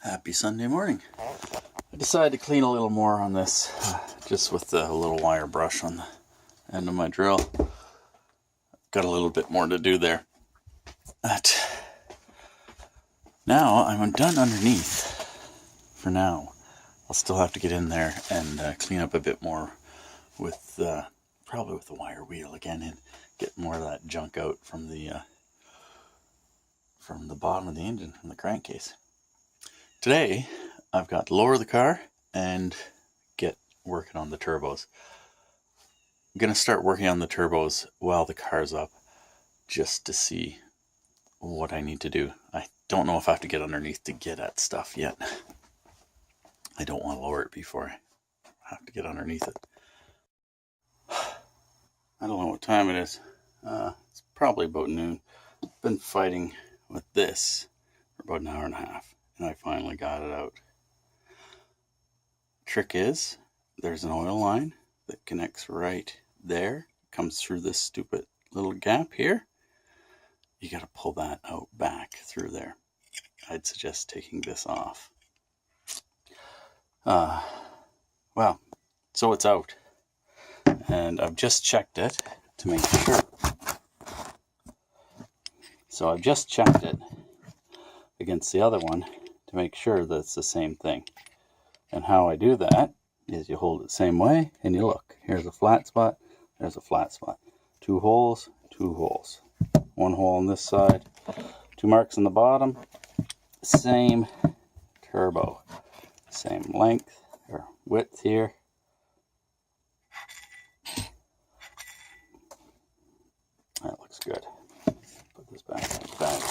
Happy Sunday morning. I decided to clean a little more on this, just with the little wire brush on the end of my drill. Got a little bit more to do there. But now I'm done underneath for now. I'll still have to get in there and clean up a bit more with probably with the wire wheel again and get more of that junk out from the bottom of the engine, from the crankcase. Today I've got to lower the car and get working on the turbos. I'm going to start working on the turbos while the car's up just to see what I need to do. I don't know if I have to get underneath to get at stuff yet. I don't want to lower it before I have to get underneath it. I don't know what time it is. It's probably about noon. I've been fighting with this for about an hour and a half, and I finally got it out. Trick is, there's an oil line that connects right there, comes through this stupid little gap here. You got to pull that out back through there. I'd suggest taking this off. Well, so it's out, and I've just checked it to make sure. So I've just checked it against the other one to make sure that it's the same thing. And how I do that is you hold it the same way and you look. Here's a flat spot, there's a flat spot. 2 holes, 2 holes. 1 hole on this side, 2 marks on the bottom. Same turbo. Same length or width here. That looks good. Put this back in the bag.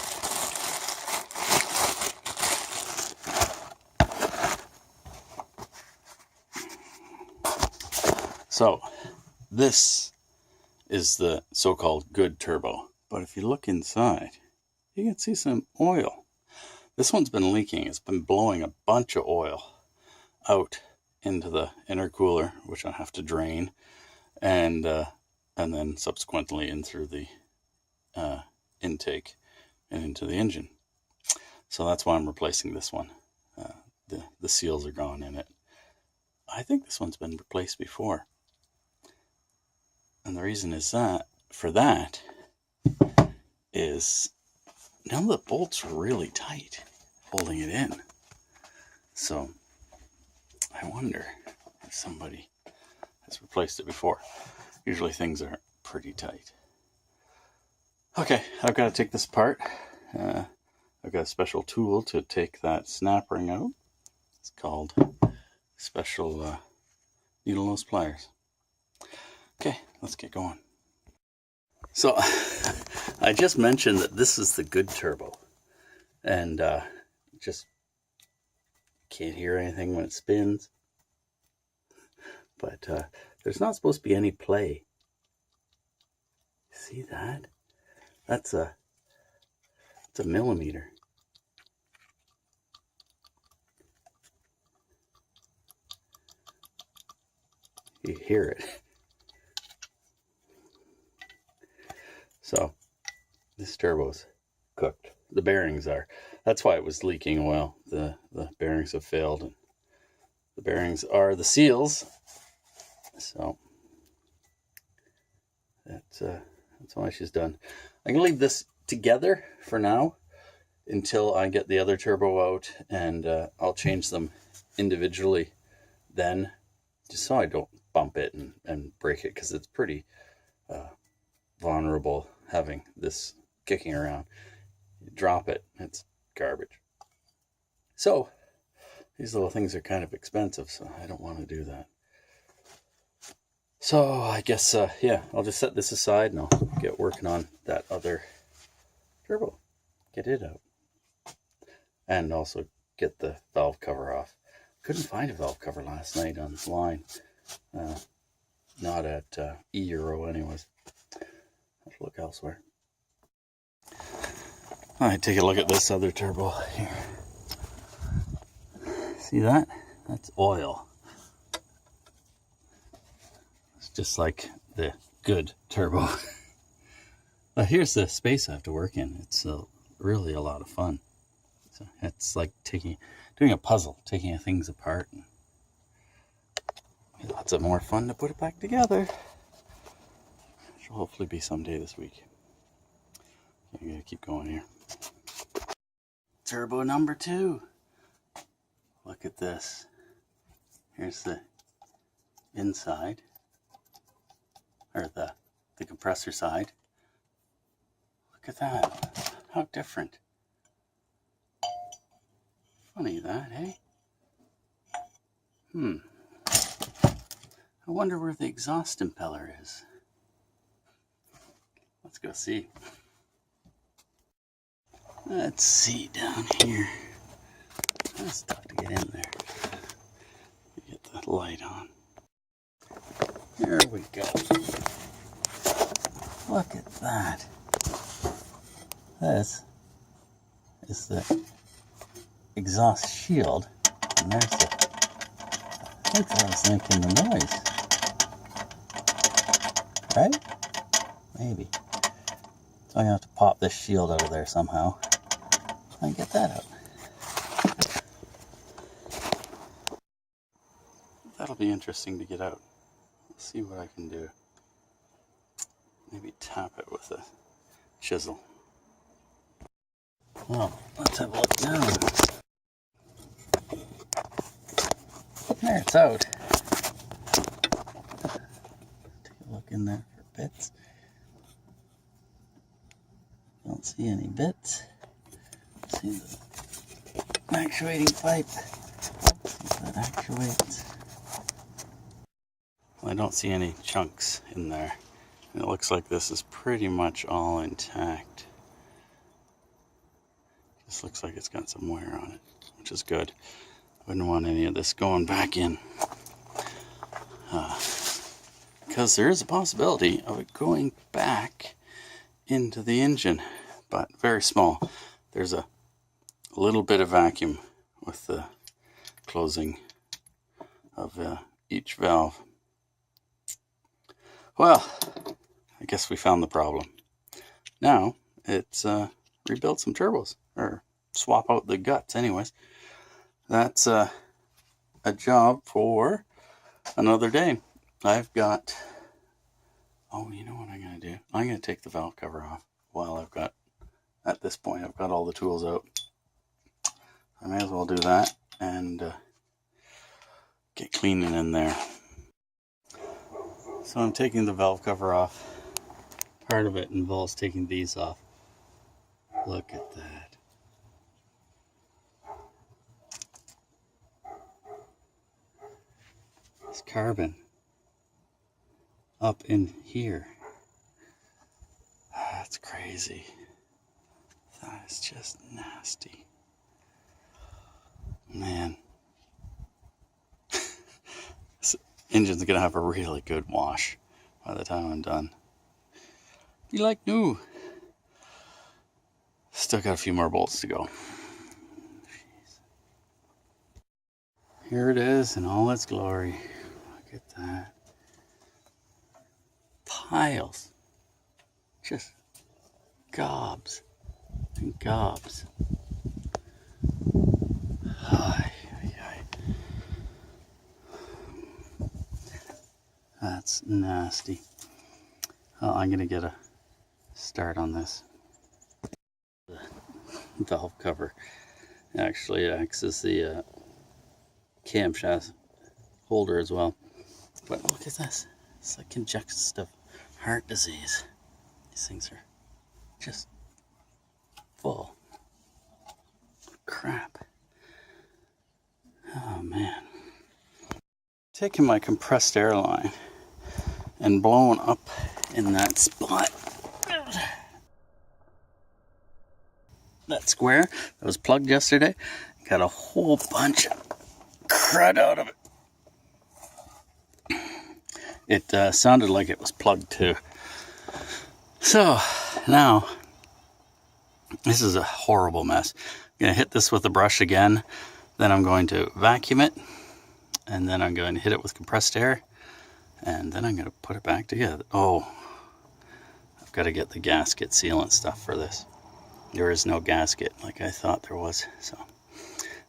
So this is the so-called good turbo. But if you look inside, you can see some oil. This one's been leaking. It's been blowing a bunch of oil out into the intercooler, which I have to drain, and then subsequently in through the intake and into the engine. So that's why I'm replacing this one. The seals are gone in it. I think this one's been replaced before. And the reason is that, for that, is now the bolts are really tight, holding it in. So I wonder if somebody has replaced it before. Usually things are pretty tight. Okay, I've got to take this apart. I've got a special tool to take that snap ring out. It's called special needle nose pliers. Okay, let's get going. So I just mentioned that this is the good turbo, and just can't hear anything when it spins. But there's not supposed to be any play. See that? That's a millimeter. You hear it. So this turbo's cooked. The bearings are. That's why it was leaking oil. The bearings have failed, and the bearings are the seals. So that's why she's done. I'm gonna leave this together for now until I get the other turbo out, and I'll change them individually then, just so I don't bump it and break it, because it's pretty vulnerable having this kicking around. You drop it, it's garbage. So these little things are kind of expensive, so I don't want to do that. So I guess, yeah, I'll just set this aside and I'll get working on that other turbo. Get it out. And also get the valve cover off. Couldn't find a valve cover last night online. Not at E-Euro anyways. Have to look elsewhere. Alright, take a look at this other turbo here. See that? That's oil. It's just like the good turbo. Here's the space I have to work in. It's really a lot of fun. So it's like doing a puzzle, taking things apart. Lots of more fun to put it back together. Which will hopefully be someday this week. I'm gonna keep going here. Turbo number 2. Look at this. Here's the inside, or the compressor side. Look at that. How different. Funny that, hey? I wonder where the exhaust impeller is. Let's go see. Let's see down here. It's tough to get in there. Get the light on. There we go. Look at that. This is the exhaust shield. And there's the... I think that was making the noise. Right? Maybe. So I'm going to have to pop this shield out of there somehow. And get that out. That'll be interesting to get out. Let's see what I can do. Maybe tap it with a chisel. Well, let's have a look now. There, it's out. Take a look in there for bits. Don't see any bits. See the actuating pipe. See if that actuates. Well, I don't see any chunks in there. And it looks like this is pretty much all intact. This looks like it's got some wear on it, which is good. Wouldn't want any of this going back in. Because there is a possibility of it going back into the engine, but very small. There's a little bit of vacuum with the closing of each valve. Well, I guess we found the problem. Now it's rebuild some turbos, or swap out the guts anyways. That's a job for another day. I've got, oh, you know what I'm going to do? I'm going to take the valve cover off while I've got, at this point, I've got all the tools out. I may as well do that and get cleaning in there. So I'm taking the valve cover off. Part of it involves taking these off. Look at that. It's carbon up in here. That's crazy. That is just nasty. Man. This engine's gonna have a really good wash by the time I'm done. Be like new. Still got a few more bolts to go. Jeez. Here it is in all its glory. Look at that. Piles. Just gobs and gobs. Ay, ay, ay. That's nasty. Oh, I'm going to get a start on this. The valve cover actually acts as the camshaft holder as well. But look at this. It's like congestive heart disease. These things are just full of crap. Oh man. Taking my compressed air line and blowing up in that spot. That square that was plugged yesterday, got a whole bunch of crud out of it. It sounded like it was plugged too. So now, this is a horrible mess. I'm going to hit this with a brush again, then I'm going to vacuum it, and then I'm going to hit it with compressed air, and then I'm going to put it back together. Oh, I've got to get the gasket sealant stuff for this. there is no gasket like I thought there was. So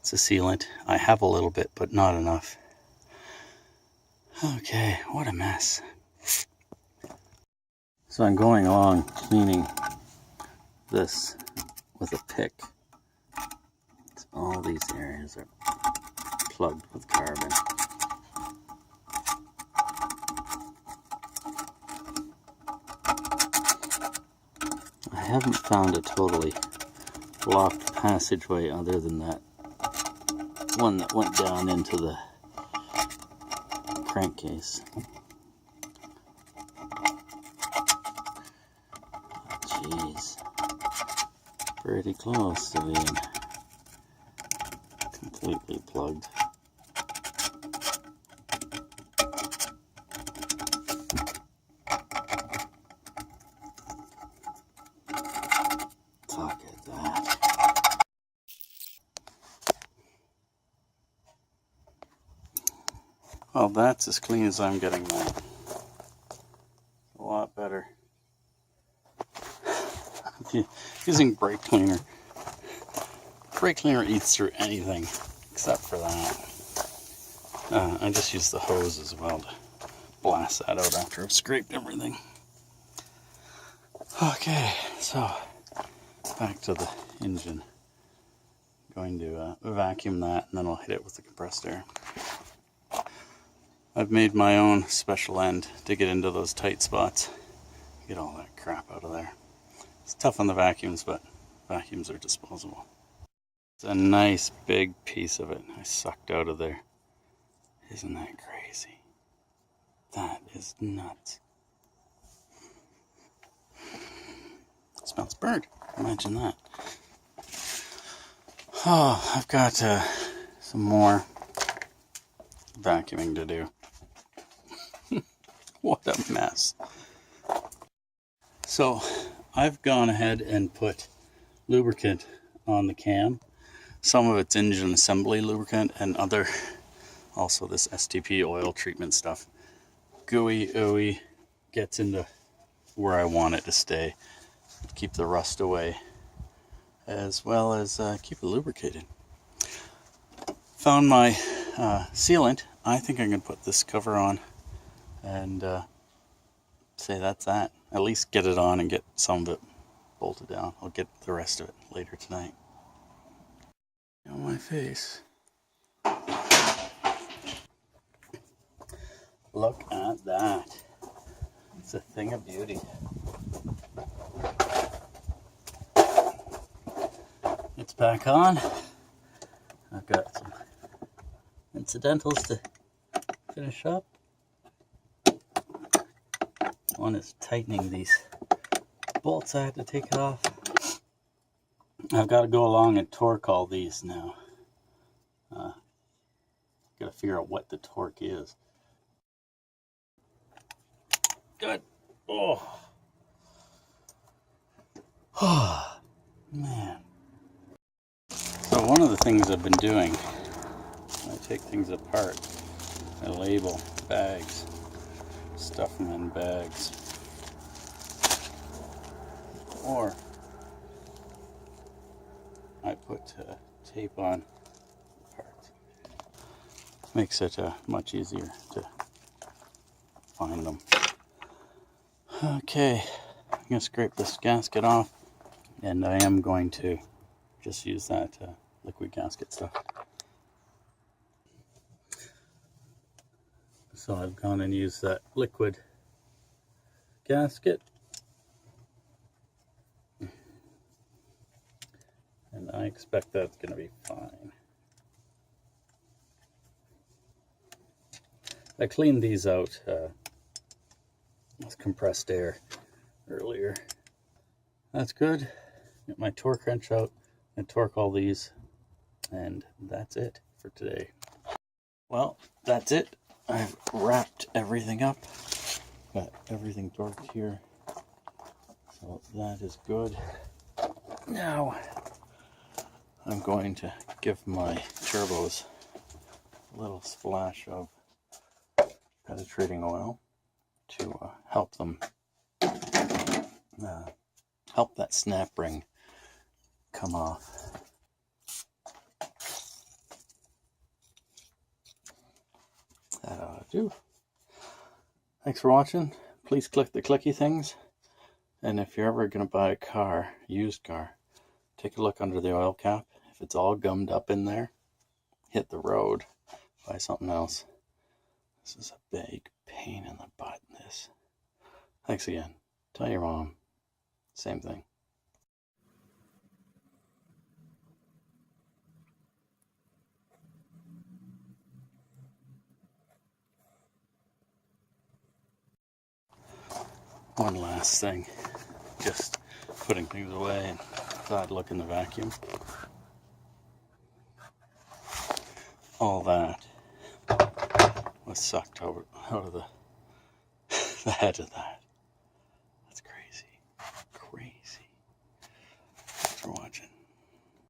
it's a sealant. I have a little bit, but not enough. Okay, what a mess. So I'm going along cleaning this with a pick. All these areas are plugged with carbon. I haven't found a totally blocked passageway other than that one that went down into the crankcase. Jeez, pretty close to being completely plugged. Look at that. Well, that's as clean as I'm getting that. A lot better. Using brake cleaner. Brake cleaner eats through anything except for that. I just use the hose as well to blast that out after I've scraped everything. Okay, so back to the engine. Going to vacuum that, and then I'll hit it with the compressed air. I've made my own special end to get into those tight spots. Get all that crap out of there. It's tough on the vacuums, but vacuums are disposable. It's a nice big piece of it I sucked out of there. Isn't that crazy? That is nuts. It smells burnt. Imagine that. Oh, I've got some more vacuuming to do. What a mess. So I've gone ahead and put lubricant on the cam. Some of it's engine assembly lubricant and other, also this STP oil treatment stuff. Gooey, ooey, gets into where I want it to stay. Keep the rust away, as well as keep it lubricated. Found my sealant. I think I'm going to put this cover on and say that's that. At least get it on and get some of it bolted down. I'll get the rest of it later tonight. On my face. Look at that. It's a thing of beauty. It's back on. I've got some incidentals to finish up. One is tightening these bolts. I had to take it off. I've got to go along and torque all these now. Got to figure out what the torque is. Good. Oh. Oh, man. So one of the things I've been doing, when I take things apart, I label bags, stuff them in bags, or I put tape on parts. Makes it much easier to find them. Okay, I'm going to scrape this gasket off, and I am going to just use that liquid gasket stuff. So I've gone and used that liquid gasket, and I expect that's going to be fine. I cleaned these out with compressed air earlier. That's good. Get my torque wrench out and torque all these, and that's it for today. Well, that's it. I've wrapped everything up. Got everything torqued here, so that is good. Now I'm going to give my turbos a little splash of penetrating oil to help them help that snap ring come off. That ought to do. Thanks for watching. Please click the clicky things. And if you're ever going to buy a car, used car, take a look under the oil cap. If it's all gummed up in there, hit the road, buy something else. This is a big pain in the butt, this. Thanks again. Tell your mom. Same thing. One last thing. Just putting things away and thought I'd look in the vacuum. All that was sucked out of the head of that.